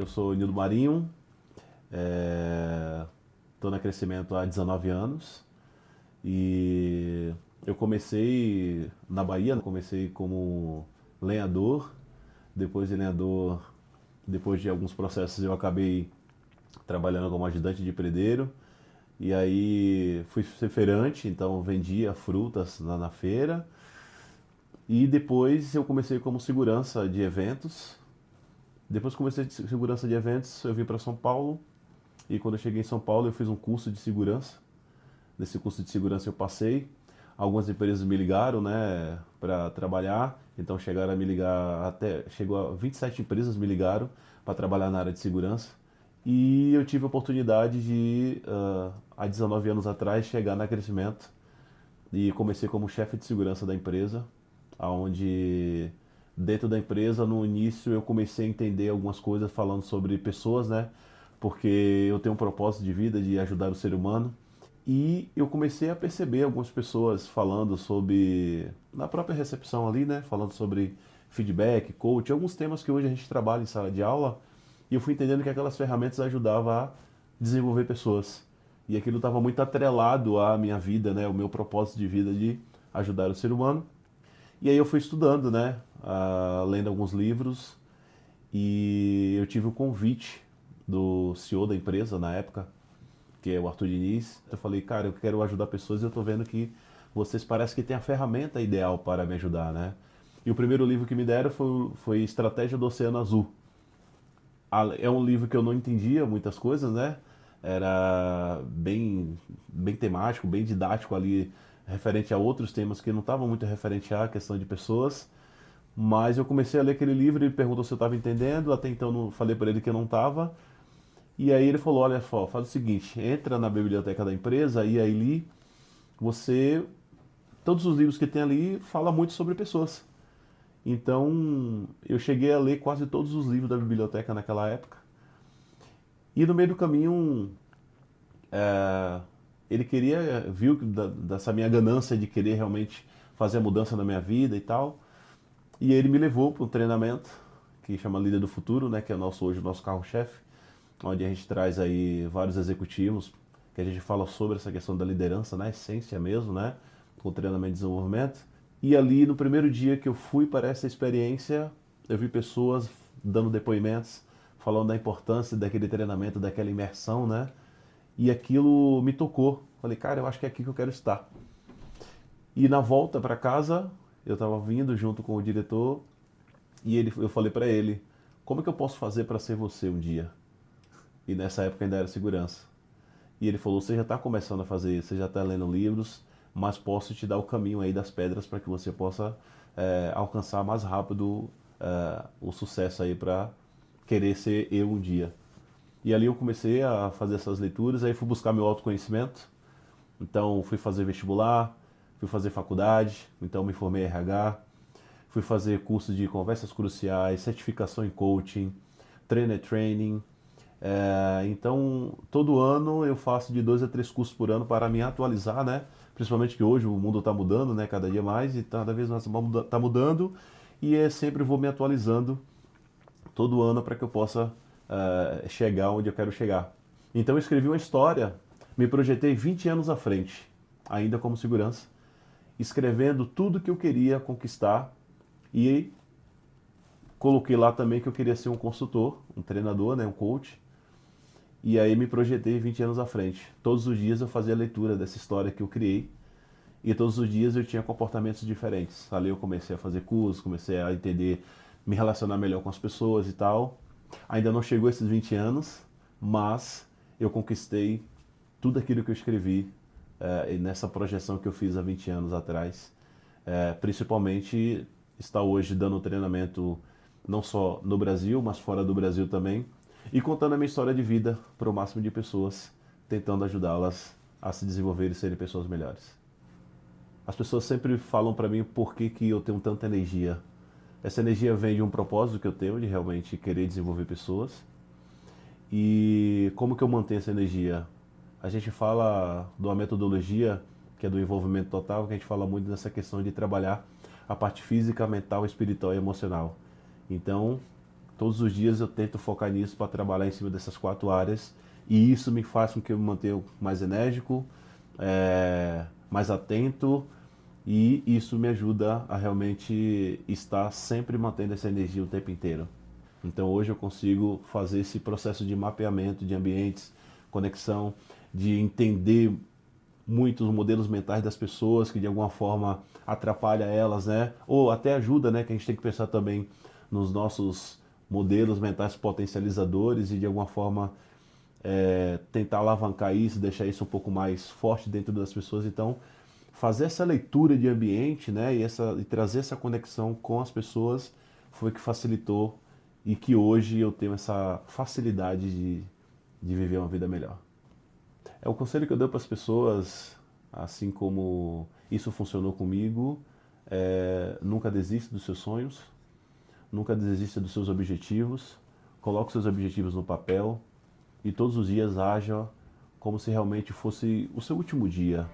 eu sou Nildo Marinho, estou na Crescimento há 19 anos e eu comecei na Bahia, comecei como lenhador, depois de lenhador, depois de alguns processos eu acabei trabalhando como ajudante de predeiro e aí fui ser feirante, então vendia frutas na feira e depois eu comecei como segurança de eventos. Depois que comecei de segurança de eventos, eu vim para São Paulo. E quando eu cheguei em São Paulo, eu fiz um curso de segurança. Nesse curso de segurança eu passei. Algumas empresas me ligaram, né, para trabalhar. Então chegaram a me ligar até chegou a 27 empresas me ligaram para trabalhar na área de segurança. E eu tive a oportunidade de, há 19 anos atrás, chegar na Crescimento e comecei como chefe de segurança da empresa, aonde dentro da empresa no início eu comecei a entender algumas coisas falando sobre pessoas, né? Porque eu tenho um propósito de vida de ajudar o ser humano e eu comecei a perceber algumas pessoas falando sobre na própria recepção ali, né? Falando sobre feedback, coach, alguns temas que hoje a gente trabalha em sala de aula e eu fui entendendo que aquelas ferramentas ajudavam a desenvolver pessoas. E aquilo estava muito atrelado à minha vida, né? O meu propósito de vida de ajudar o ser humano. E aí eu fui estudando, né? Lendo alguns livros e eu tive o convite do CEO da empresa na época, que é o Arthur Diniz. Eu falei, cara, eu quero ajudar pessoas e eu tô vendo que vocês parecem que têm a ferramenta ideal para me ajudar, né? E o primeiro livro que me deram foi Estratégia do Oceano Azul. É um livro que eu não entendia muitas coisas, né? Era bem temático, bem didático ali, referente a outros temas que não estavam muito referente à questão de pessoas. Mas eu comecei a ler aquele livro e ele perguntou se eu estava entendendo. Até então eu falei para ele que eu não estava. E aí ele falou: olha só, faz o seguinte, entra na biblioteca da empresa e aí você. Todos os livros que tem ali fala muito sobre pessoas. Então, eu cheguei a ler quase todos os livros da biblioteca naquela época. E no meio do caminho, ele viu dessa minha ganância de querer realmente fazer a mudança na minha vida e tal. E ele me levou para um treinamento que chama Líder do Futuro, né, que é hoje o nosso carro-chefe, onde a gente traz aí vários executivos, que a gente fala sobre essa questão da liderança, na essência mesmo, né, com treinamento e desenvolvimento. E ali, no primeiro dia que eu fui para essa experiência, eu vi pessoas dando depoimentos, falando da importância daquele treinamento, daquela imersão, né? E aquilo me tocou. Falei, cara, eu acho que é aqui que eu quero estar. E na volta para casa, eu estava vindo junto com o diretor e eu falei para ele, como é que eu posso fazer para ser você um dia? E nessa época ainda era segurança. E ele falou, você já está começando a fazer isso, você já está lendo livros, mas posso te dar o caminho aí das pedras para que você possa alcançar mais rápido o sucesso aí para querer ser eu um dia. E ali eu comecei a fazer essas leituras, aí fui buscar meu autoconhecimento. Então fui fazer vestibular, fui fazer faculdade, então me formei em RH, fui fazer curso de conversas cruciais, certificação em coaching, trainer training. Então todo ano eu faço de 2 a 3 cursos por ano para me atualizar, né? Principalmente que hoje o mundo está mudando, né? Cada dia mais e cada vez mais está mudando e sempre vou me atualizando todo ano para que eu possa chegar onde eu quero chegar. Então eu escrevi uma história, me projetei 20 anos à frente, ainda como segurança, escrevendo tudo que eu queria conquistar e coloquei lá também que eu queria ser um consultor, um treinador, né, um coach. E aí me projetei 20 anos à frente. Todos os dias eu fazia a leitura dessa história que eu criei e todos os dias eu tinha comportamentos diferentes. Ali eu comecei a fazer cursos, comecei a entender, me relacionar melhor com as pessoas e tal. Ainda não chegou esses 20 anos, mas eu conquistei tudo aquilo que eu escrevi nessa projeção que eu fiz há 20 anos atrás. Principalmente está hoje dando treinamento não só no Brasil, mas fora do Brasil também, e contando a minha história de vida para o máximo de pessoas, tentando ajudá-las a se desenvolver e serem pessoas melhores. As pessoas sempre falam para mim por que eu tenho tanta energia. Essa energia vem de um propósito que eu tenho de realmente querer desenvolver pessoas. E como que eu mantenho essa energia? A gente fala de uma metodologia que é do envolvimento total, que a gente fala muito nessa questão de trabalhar a parte física, mental, espiritual e emocional. Então, todos os dias eu tento focar nisso para trabalhar em cima dessas 4 áreas, e isso me faz com que eu me mantenha mais enérgico, mais atento, e isso me ajuda a realmente estar sempre mantendo essa energia o tempo inteiro. Então hoje eu consigo fazer esse processo de mapeamento de ambientes, conexão, de entender muitos modelos mentais das pessoas que de alguma forma atrapalha elas, né? Ou até ajuda, né? Que a gente tem que pensar também nos nossos modelos mentais potencializadores e de alguma forma tentar alavancar isso, deixar isso um pouco mais forte dentro das pessoas. Então, fazer essa leitura de ambiente, né? E trazer essa conexão com as pessoas foi que facilitou e que hoje eu tenho essa facilidade de viver uma vida melhor. É o conselho que eu dou para as pessoas, assim como isso funcionou comigo, nunca desista dos seus sonhos, nunca desista dos seus objetivos, coloque seus objetivos no papel e todos os dias haja como se realmente fosse o seu último dia.